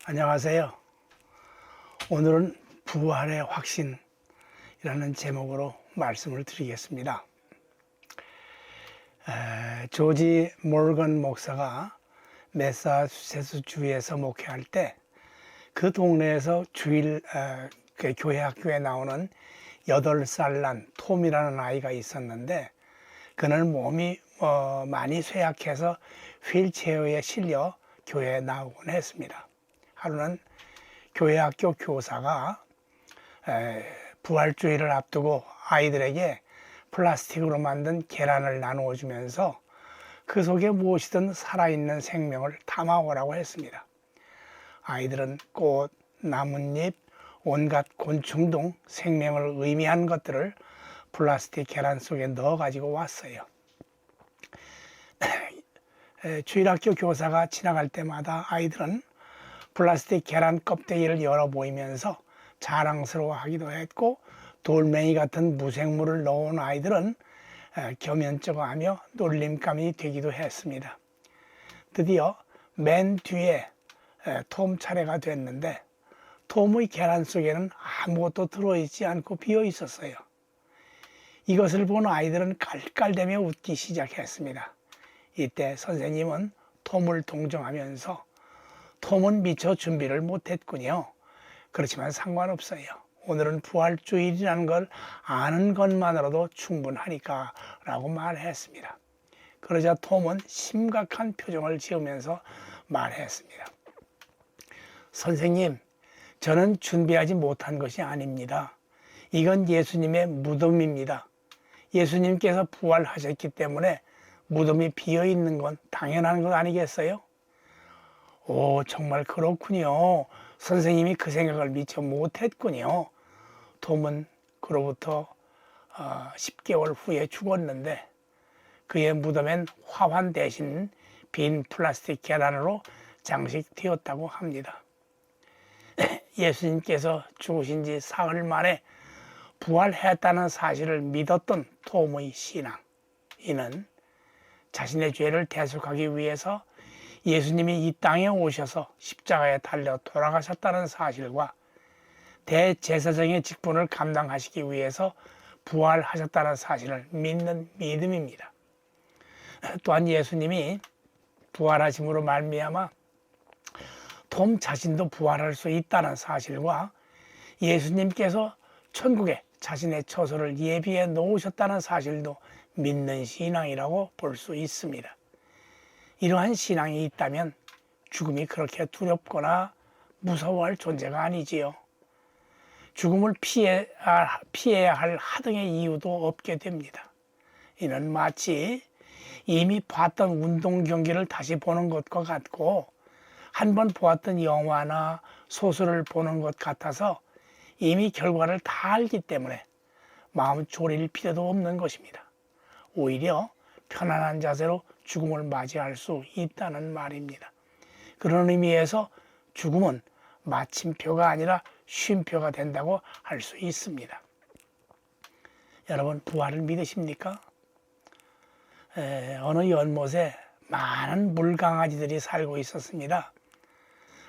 안녕하세요. 오늘은 부활의 확신이라는 제목으로 말씀을 드리겠습니다. 조지 몰건 목사가 매사추세츠 주에서 목회할 때 그 동네에서 주일 그 교회 학교에 나오는 8살 난 톰이라는 아이가 있었는데, 그는 몸이 많이 쇠약해서 휠체어에 실려 교회에 나오곤 했습니다. 하루는 교회 학교 교사가 부활주일을 앞두고 아이들에게 플라스틱으로 만든 계란을 나누어 주면서 그 속에 무엇이든 살아있는 생명을 담아오라고 했습니다. 아이들은 꽃, 나뭇잎, 온갖 곤충 등 생명을 의미한 것들을 플라스틱 계란 속에 넣어 가지고 왔어요. 주일학교 교사가 지나갈 때마다 아이들은 플라스틱 계란 껍데기를 열어 보이면서 자랑스러워하기도 했고, 돌멩이 같은 무생물을 넣어온 아이들은 겸연쩍어하며 놀림감이 되기도 했습니다. 드디어 맨 뒤에 톰 차례가 됐는데, 톰의 계란 속에는 아무것도 들어있지 않고 비어 있었어요. 이것을 본 아이들은 깔깔대며 웃기 시작했습니다. 이때 선생님은 톰을 동정하면서 톰은 미처 준비를 못했군요. 그렇지만 상관없어요. 오늘은 부활주일이라는 걸 아는 것만으로도 충분하니까 라고 말했습니다. 그러자 톰은 심각한 표정을 지으면서 말했습니다. 선생님, 저는 준비하지 못한 것이 아닙니다. 이건 예수님의 무덤입니다. 예수님께서 부활하셨기 때문에 무덤이 비어 있는 건 당연한 것 아니겠어요? 오, 정말 그렇군요. 선생님이 그 생각을 미처 못했군요. 톰은 그로부터 10개월 후에 죽었는데, 그의 무덤엔 화환 대신 빈 플라스틱 계란으로 장식되었다고 합니다. 예수님께서 죽으신 지 사흘 만에 부활했다는 사실을 믿었던 톰의 신앙, 이는 자신의 죄를 대속하기 위해서 예수님이 이 땅에 오셔서 십자가에 달려 돌아가셨다는 사실과 대제사장의 직분을 감당하시기 위해서 부활하셨다는 사실을 믿는 믿음입니다. 또한 예수님이 부활하심으로 말미암아 톰 자신도 부활할 수 있다는 사실과 예수님께서 천국에 자신의 처소를 예비해 놓으셨다는 사실도 믿는 신앙이라고 볼 수 있습니다. 이러한 신앙이 있다면 죽음이 그렇게 두렵거나 무서워할 존재가 아니지요. 죽음을 피해야 할 하등의 이유도 없게 됩니다. 이는 마치 이미 봤던 운동 경기를 다시 보는 것과 같고, 한번 보았던 영화나 소설을 보는 것 같아서 이미 결과를 다 알기 때문에 마음 졸일 필요도 없는 것입니다. 오히려 편안한 자세로 죽음을 맞이할 수 있다는 말입니다. 그런 의미에서 죽음은 마침표가 아니라 쉼표가 된다고 할 수 있습니다. 여러분, 부활을 믿으십니까? 어느 연못에 많은 물강아지들이 살고 있었습니다.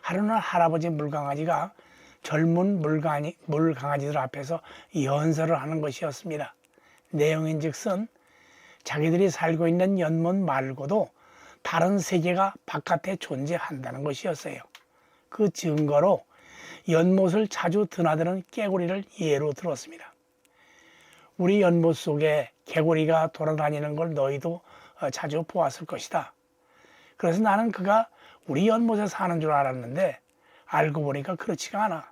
하루는 할아버지 물강아지가 젊은 물강아지들 앞에서 연설을 하는 것이었습니다. 내용인즉슨 자기들이 살고 있는 연못 말고도 다른 세계가 바깥에 존재한다는 것이었어요. 그 증거로 연못을 자주 드나드는 개구리를 예로 들었습니다. 우리 연못 속에 개구리가 돌아다니는 걸 너희도 자주 보았을 것이다. 그래서 나는 그가 우리 연못에 사는 줄 알았는데 알고 보니까 그렇지가 않아.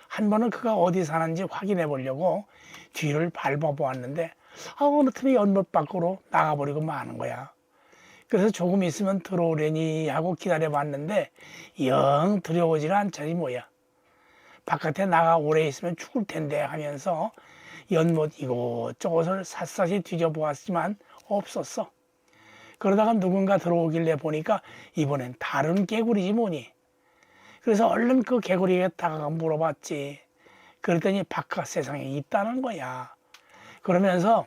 한 번은 그가 어디 사는지 확인해 보려고 뒤를 밟아보았는데 어느 틈에 연못 밖으로 나가버리고 마는 거야. 그래서 조금 있으면 들어오려니 하고 기다려봤는데 영 들어오지는 않자니 뭐야. 바깥에 나가 오래 있으면 죽을 텐데 하면서 연못 이곳저곳을 샅샅이 뒤져보았지만 없었어. 그러다가 누군가 들어오길래 보니까 이번엔 다른 개구리지 뭐니. 그래서 얼른 그 개구리에게 다가가 물어봤지. 그랬더니 바깥 세상에 있다는 거야. 그러면서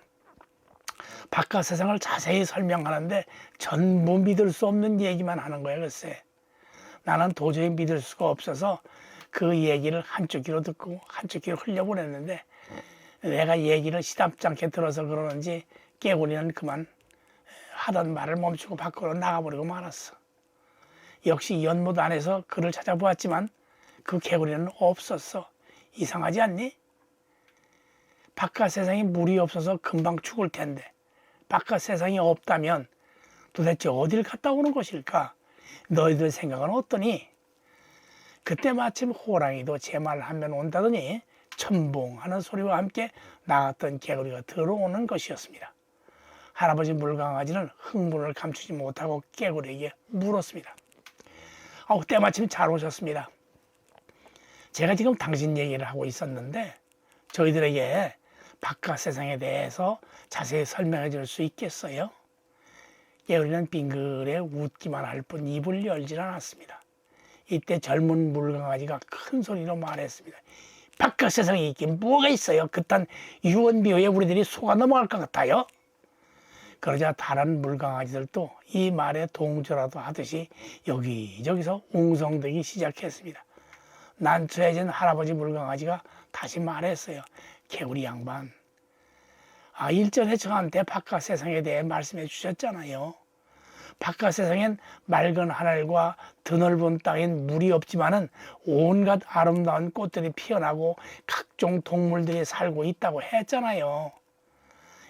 바깥 세상을 자세히 설명하는데 전부 믿을 수 없는 얘기만 하는 거야, 글쎄. 나는 도저히 믿을 수가 없어서 그 얘기를 한쪽 귀로 듣고 한쪽 귀로 흘려보냈는데, 내가 얘기를 시답지 않게 들어서 그러는지 깨구리는 그만 하던 말을 멈추고 밖으로 나가버리고 말았어. 역시 연못 안에서 그를 찾아보았지만 그 개구리는 없었어. 이상하지 않니? 바깥 세상에 물이 없어서 금방 죽을 텐데 바깥 세상이 없다면 도대체 어딜 갔다 오는 것일까? 너희들 생각은 어떠니? 그때 마침 호랑이도 제 말 하면 온다더니 첨봉하는 소리와 함께 나갔던 개구리가 들어오는 것이었습니다. 할아버지 물강아지는 흥분을 감추지 못하고 개구리에게 물었습니다. 때마침 잘 오셨습니다. 제가 지금 당신 얘기를 하고 있었는데 저희들에게 바깥 세상에 대해서 자세히 설명해 줄 수 있겠어요? 개구리는 빙그레 웃기만 할 뿐 입을 열질 않았습니다. 이때 젊은 물강아지가 큰 소리로 말했습니다. 바깥 세상에 있긴 뭐가 있어요? 그딴 유언비어에 우리들이 속아 넘어갈 것 같아요? 그러자 다른 물강아지들도 이 말에 동조라도 하듯이 여기저기서 웅성대기 시작했습니다. 난처해진 할아버지 물강아지가 다시 말했어요. 개구리 양반, 일전에 저한테 바깥 세상에 대해 말씀해 주셨잖아요. 바깥 세상엔 맑은 하늘과 드넓은 땅엔 물이 없지만은 온갖 아름다운 꽃들이 피어나고 각종 동물들이 살고 있다고 했잖아요.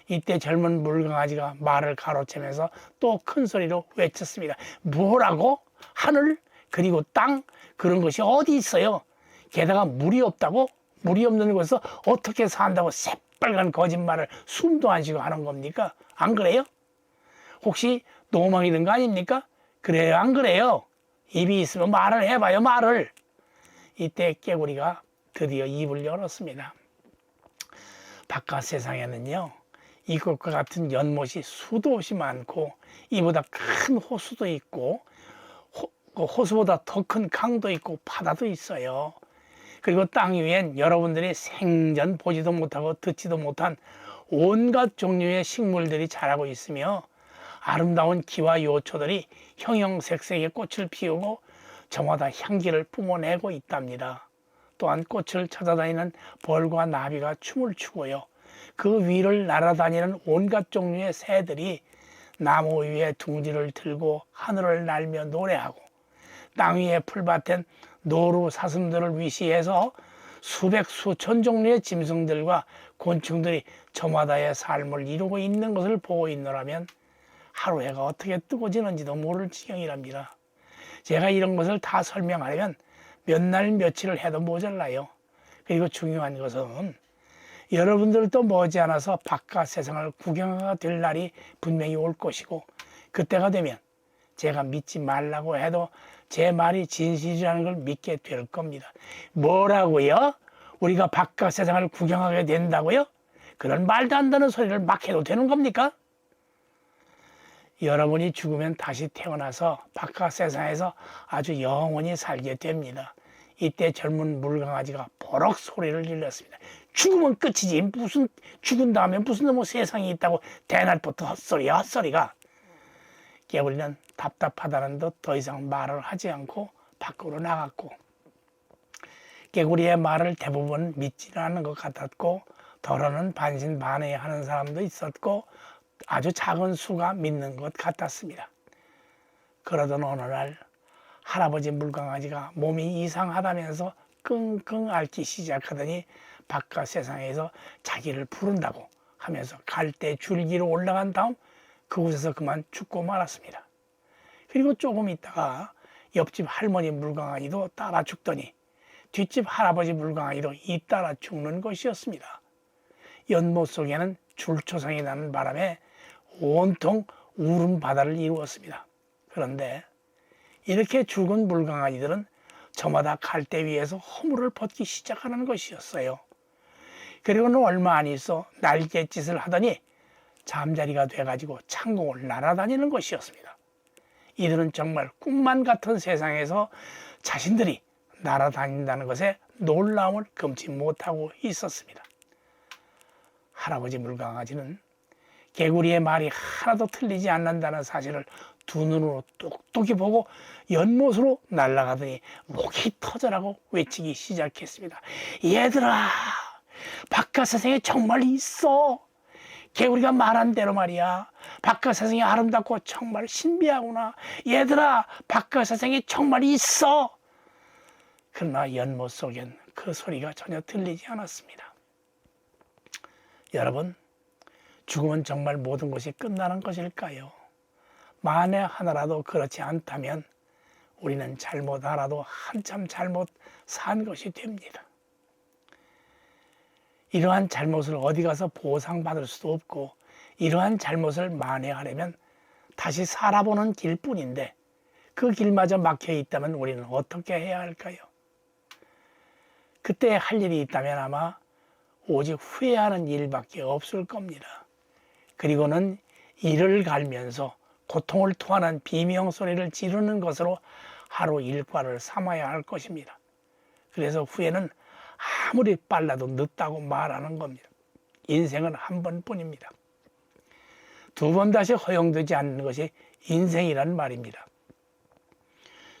이때 젊은 물강아지가 말을 가로채면서 또 큰 소리로 외쳤습니다. 뭐라고? 하늘? 그리고 땅? 그런 것이 어디 있어요? 게다가 물이 없다고? 물이 없는 곳에서 어떻게 산다고 새빨간 거짓말을 숨도 안 쉬고 하는 겁니까? 안 그래요? 혹시 노망이 든 거 아닙니까? 그래요, 안 그래요? 입이 있으면 말을 해봐요, 말을. 이때 깨구리가 드디어 입을 열었습니다. 바깥 세상에는요, 이것과 같은 연못이 수도 없이 많고 이보다 큰 호수도 있고 호수보다 더 큰 강도 있고 바다도 있어요. 그리고 땅 위엔 여러분들이 생전 보지도 못하고 듣지도 못한 온갖 종류의 식물들이 자라고 있으며 아름다운 기와 요초들이 형형색색의 꽃을 피우고 저마다 향기를 뿜어내고 있답니다. 또한 꽃을 찾아다니는 벌과 나비가 춤을 추고요. 그 위를 날아다니는 온갖 종류의 새들이 나무 위에 둥지를 들고 하늘을 날며 노래하고 땅 위의 풀밭엔 노루 사슴들을 위시해서 수백 수천 종류의 짐승들과 곤충들이 저마다의 삶을 이루고 있는 것을 보고 있노라면 하루 해가 어떻게 뜨고 지는지도 모를 지경이랍니다. 제가 이런 것을 다 설명하려면 몇 날 며칠을 해도 모자라요. 그리고 중요한 것은 여러분들도 머지않아서 바깥 세상을 구경하게 될 날이 분명히 올 것이고 그때가 되면 제가 믿지 말라고 해도 제 말이 진실이라는 걸 믿게 될 겁니다. 뭐라고요? 우리가 바깥 세상을 구경하게 된다고요? 그런 말도 안 되는 소리를 막 해도 되는 겁니까? 여러분이 죽으면 다시 태어나서 바깥 세상에서 아주 영원히 살게 됩니다. 이때 젊은 물강아지가 버럭 소리를 질렀습니다. 죽으면 끝이지 무슨 죽은 다음에 무슨 뭐 세상이 있다고 대낮부터 헛소리야 헛소리가. 개구리는 답답하다는 듯 더 이상 말을 하지 않고 밖으로 나갔고 개구리의 말을 대부분 믿지는 않는 것 같았고 덜어는 반신반의하는 사람도 있었고 아주 작은 수가 믿는 것 같았습니다. 그러던 어느 날 할아버지 물강아지가 몸이 이상하다면서 끙끙 앓기 시작하더니 바깥 세상에서 자기를 부른다고 하면서 갈대 줄기로 올라간 다음 그곳에서 그만 죽고 말았습니다. 그리고 조금 있다가 옆집 할머니 물강아지도 따라 죽더니 뒷집 할아버지 물강아지도 잇따라 죽는 것이었습니다. 연못 속에는 줄초상이 나는 바람에 온통 울음바다를 이루었습니다. 그런데 이렇게 죽은 물강아지들은 저마다 갈대 위에서 허물을 벗기 시작하는 것이었어요. 그리고는 얼마 안 있어 날갯짓을 하더니 잠자리가 돼가지고 창공을 날아다니는 것이었습니다. 이들은 정말 꿈만 같은 세상에서 자신들이 날아다닌다는 것에 놀라움을 금치 못하고 있었습니다. 할아버지 물강아지는 개구리의 말이 하나도 틀리지 않는다는 사실을 두 눈으로 똑똑히 보고 연못으로 날아가더니 목이 터져라고 외치기 시작했습니다. 얘들아, 박하사생이 정말 있어. 개구리가 말한 대로 말이야. 박하사생이 아름답고 정말 신비하구나. 얘들아, 박하사생이 정말 있어. 그러나 연못 속엔 그 소리가 전혀 들리지 않았습니다. 여러분, 죽음은 정말 모든 것이 끝나는 것일까요? 만에 하나라도 그렇지 않다면 우리는 잘못 하나도 한참 잘못 산 것이 됩니다. 이러한 잘못을 어디 가서 보상받을 수도 없고 이러한 잘못을 만회하려면 다시 살아보는 길뿐인데 그 길마저 막혀 있다면 우리는 어떻게 해야 할까요? 그때 할 일이 있다면 아마 오직 후회하는 일밖에 없을 겁니다. 그리고는 이를 갈면서 고통을 토하는 비명소리를 지르는 것으로 하루 일과를 삼아야 할 것입니다. 그래서 후회는 아무리 빨라도 늦다고 말하는 겁니다. 인생은 한 번뿐입니다. 두 번 다시 허용되지 않는 것이 인생이란 말입니다.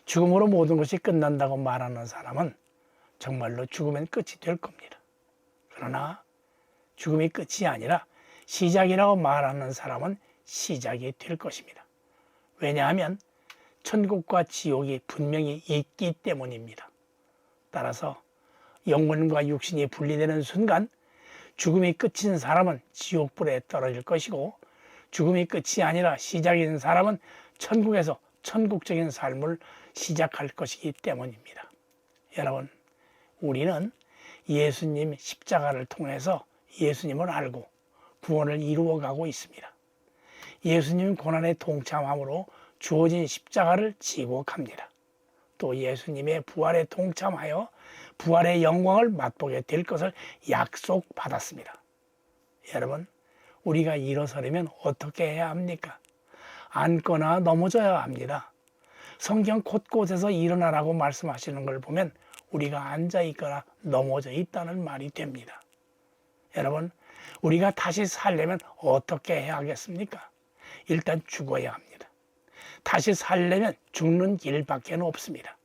죽음으로 모든 것이 끝난다고 말하는 사람은 정말로 죽으면 끝이 될 겁니다. 그러나 죽음이 끝이 아니라 시작이라고 말하는 사람은 시작이 될 것입니다. 왜냐하면 천국과 지옥이 분명히 있기 때문입니다. 따라서 영혼과 육신이 분리되는 순간 죽음이 끝인 사람은 지옥불에 떨어질 것이고 죽음이 끝이 아니라 시작인 사람은 천국에서 천국적인 삶을 시작할 것이기 때문입니다. 여러분, 우리는 예수님 십자가를 통해서 예수님을 알고 구원을 이루어가고 있습니다. 예수님 고난에 동참함으로 주어진 십자가를 지고 갑니다. 또 예수님의 부활에 동참하여 부활의 영광을 맛보게 될 것을 약속받았습니다. 여러분, 우리가 일어서려면 어떻게 해야 합니까? 앉거나 넘어져야 합니다. 성경 곳곳에서 일어나라고 말씀하시는 걸 보면 우리가 앉아 있거나 넘어져 있다는 말이 됩니다. 여러분, 우리가 다시 살려면 어떻게 해야 하겠습니까? 일단 죽어야 합니다. 다시 살려면 죽는 길밖에 없습니다.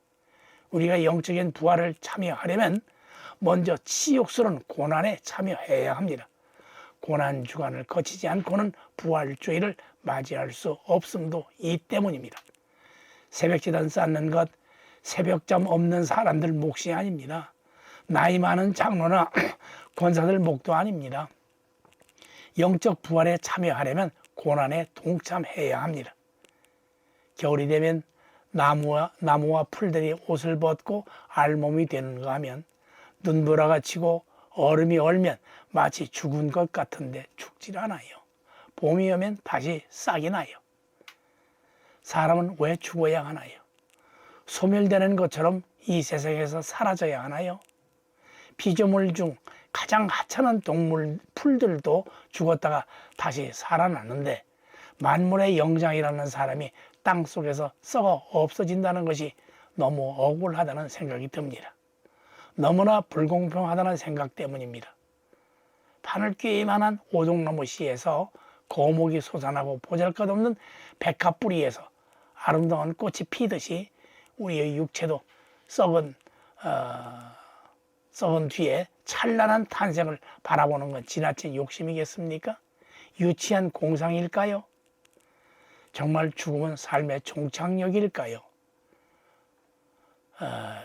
우리가 영적인 부활을 참여하려면 먼저 치욕스러운 고난에 참여해야 합니다. 고난 주간을 거치지 않고는 부활주의를 맞이할 수 없음도 이 때문입니다. 새벽지단 쌓는 것, 새벽잠 없는 사람들 몫이 아닙니다. 나이 많은 장로나 권사들 몫도 아닙니다. 영적 부활에 참여하려면 고난에 동참해야 합니다. 겨울이 되면 나무와 풀들이 옷을 벗고 알몸이 되는가 하면 눈보라가 치고 얼음이 얼면 마치 죽은 것 같은데 죽질 않아요. 봄이 오면 다시 싹이 나요. 사람은 왜 죽어야 하나요? 소멸되는 것처럼 이 세상에서 사라져야 하나요? 피조물 중 가장 하찮은 동물, 풀들도 죽었다가 다시 살아났는데 만물의 영장이라는 사람이 땅속에서 썩어 없어진다는 것이 너무 억울하다는 생각이 듭니다. 너무나 불공평하다는 생각 때문입니다. 바늘 꾀만한 오동나무 씨에서 거목이 솟아나고 보잘것없는 백합뿌리에서 아름다운 꽃이 피듯이 우리의 육체도 썩은 뒤에 찬란한 탄생을 바라보는 건 지나친 욕심이겠습니까? 유치한 공상일까요? 정말 죽음은 삶의 종착역일까요?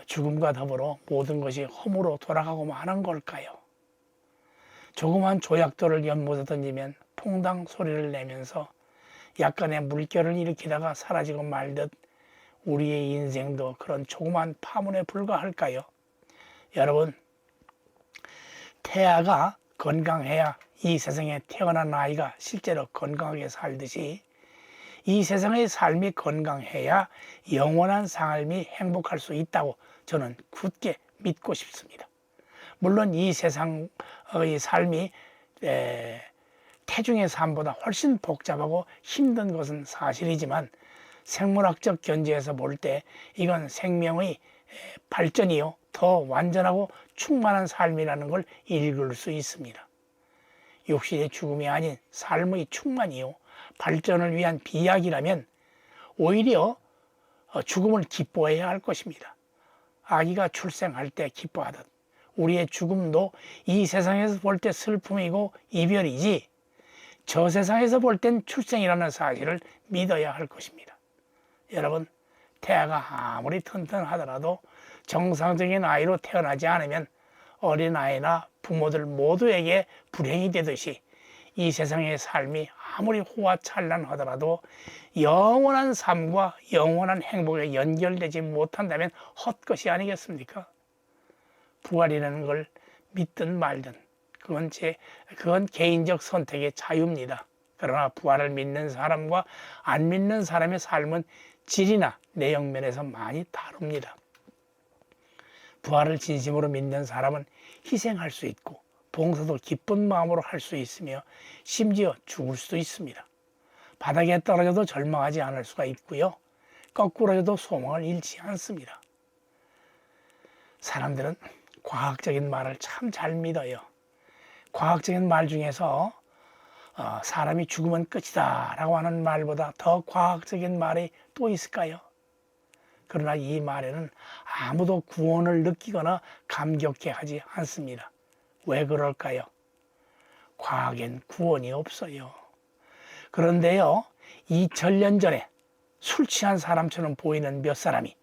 죽음과 더불어 모든 것이 험으로 돌아가고만 하는 걸까요? 조그만 조약돌을 연못에 던지면 퐁당 소리를 내면서 약간의 물결을 일으키다가 사라지고 말듯 우리의 인생도 그런 조그만 파문에 불과할까요? 여러분, 태아가 건강해야 이 세상에 태어난 아이가 실제로 건강하게 살듯이 이 세상의 삶이 건강해야 영원한 삶이 행복할 수 있다고 저는 굳게 믿고 싶습니다. 물론 이 세상의 삶이 태중의 삶보다 훨씬 복잡하고 힘든 것은 사실이지만 생물학적 견지에서 볼 때 이건 생명의 발전이요 더 완전하고 충만한 삶이라는 걸 읽을 수 있습니다. 육신의 죽음이 아닌 삶의 충만이요 발전을 위한 비약이라면 오히려 죽음을 기뻐해야 할 것입니다. 아기가 출생할 때 기뻐하듯 우리의 죽음도 이 세상에서 볼 때 슬픔이고 이별이지 저 세상에서 볼 땐 출생이라는 사실을 믿어야 할 것입니다. 여러분, 태아가 아무리 튼튼하더라도 정상적인 아이로 태어나지 않으면 어린아이나 부모들 모두에게 불행이 되듯이 이 세상의 삶이 아무리 호화찬란하더라도 영원한 삶과 영원한 행복에 연결되지 못한다면 헛것이 아니겠습니까? 부활이라는 걸 믿든 말든 그건 개인적 선택의 자유입니다. 그러나 부활을 믿는 사람과 안 믿는 사람의 삶은 질이나 내용 면에서 많이 다릅니다. 부활을 진심으로 믿는 사람은 희생할 수 있고 봉사도 기쁜 마음으로 할 수 있으며 심지어 죽을 수도 있습니다. 바닥에 떨어져도 절망하지 않을 수가 있고요. 거꾸로져도 소망을 잃지 않습니다. 사람들은 과학적인 말을 참 잘 믿어요. 과학적인 말 중에서 사람이 죽으면 끝이다 라고 하는 말보다 더 과학적인 말이 또 있을까요? 그러나 이 말에는 아무도 구원을 느끼거나 감격해 하지 않습니다. 왜 그럴까요? 과학엔 구원이 없어요. 그런데요, 2000년 전에 술 취한 사람처럼 보이는 몇 사람이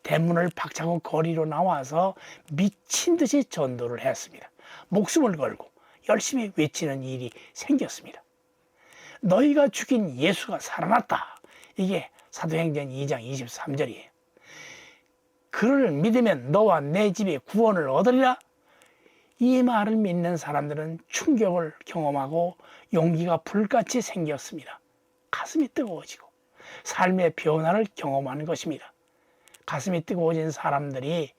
대문을 박차고 거리로 나와서 미친 듯이 전도를 했습니다. 목숨을 걸고 열심히 외치는 일이 생겼습니다. 너희가 죽인 예수가 살아났다. 이게 사도행전 2장 23절이에요. 그를 믿으면 너와 내 집에 구원을 얻으리라. 이 말을 믿는 사람들은 충격을 경험하고 용기가 불같이 생겼습니다. 가슴이 뜨거워지고 삶의 변화를 경험하는 것입니다. 가슴이 뜨거워진 사람들이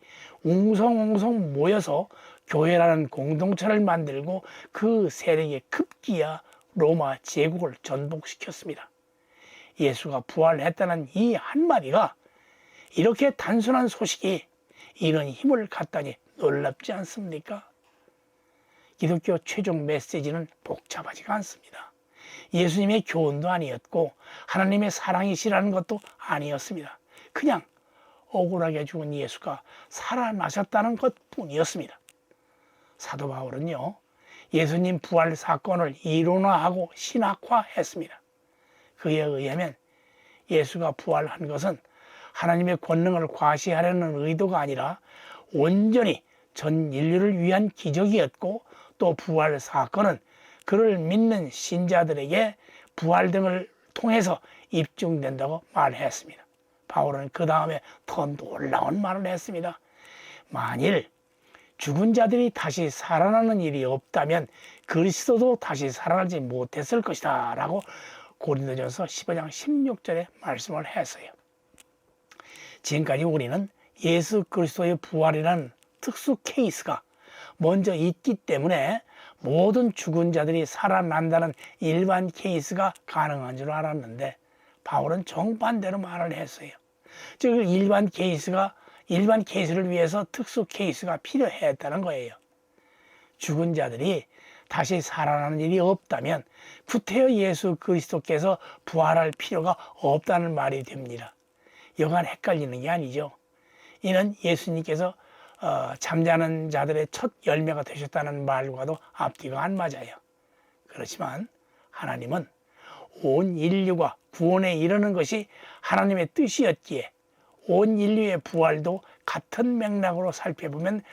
웅성웅성 모여서 교회라는 공동체를 만들고 그 세력의 급기야 로마 제국을 전복시켰습니다. 예수가 부활했다는 이 한마디가 이렇게 단순한 소식이 이런 힘을 갖다니 놀랍지 않습니까? 기독교 최종 메시지는 복잡하지가 않습니다. 예수님의 교훈도 아니었고 하나님의 사랑이시라는 것도 아니었습니다. 그냥 억울하게 죽은 예수가 살아나셨다는 것뿐이었습니다. 사도 바울은요, 예수님 부활 사건을 이론화하고 신학화했습니다. 그에 의하면 예수가 부활한 것은 하나님의 권능을 과시하려는 의도가 아니라 온전히 전 인류를 위한 기적이었고 또 부활 사건은 그를 믿는 신자들에게 부활 등을 통해서 입증된다고 말했습니다. 바울은 그 다음에 더 놀라운 말을 했습니다. 만일 죽은 자들이 다시 살아나는 일이 없다면 그리스도도 다시 살아나지 못했을 것이다 라고 고린도전서 15장 16절에 말씀을 했어요. 지금까지 우리는 예수 그리스도의 부활이라는 특수 케이스가 먼저 있기 때문에 모든 죽은 자들이 살아난다는 일반 케이스가 가능한 줄 알았는데 바울은 정반대로 말을 했어요. 즉 일반 케이스를 위해서 특수 케이스가 필요했다는 거예요. 죽은 자들이 다시 살아나는 일이 없다면 구태여 예수 그리스도께서 부활할 필요가 없다는 말이 됩니다. 여간 헷갈리는 게 아니죠. 이는 예수님께서 잠자는 자들의 첫 열매가 되셨다는 말과도 앞뒤가 안 맞아요. 그렇지만 하나님은 온 인류가 구원에 이르는 것이 하나님의 뜻이었기에 온 인류의 부활도 같은 맥락으로 살펴보면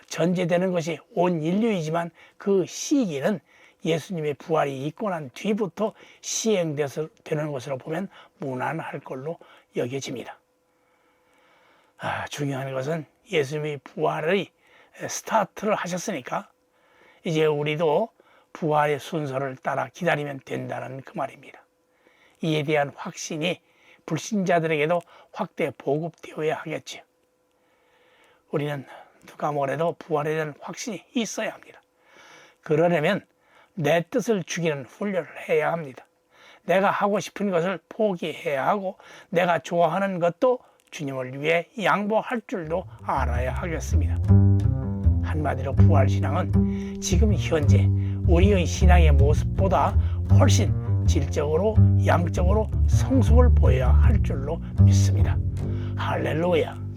전제되는 것이 온 인류이지만 그 시기는 예수님의 부활이 있고 난 뒤부터 시행되는 것으로 보면 무난할 걸로 여겨집니다. 중요한 것은 예수님이 부활의 스타트를 하셨으니까 이제 우리도 부활의 순서를 따라 기다리면 된다는 그 말입니다. 이에 대한 확신이 불신자들에게도 확대 보급되어야 하겠죠. 우리는 누가 뭐래도 부활에 대한 확신이 있어야 합니다. 그러려면 내 뜻을 죽이는 훈련을 해야 합니다. 내가 하고 싶은 것을 포기해야 하고 내가 좋아하는 것도 주님을 위해 양보할 줄도 알아야 하겠습니다. 한마디로 부활신앙은 지금 현재 우리의 신앙의 모습보다 훨씬 질적으로 양적으로 성숙을 보여야 할 줄로 믿습니다. 할렐루야.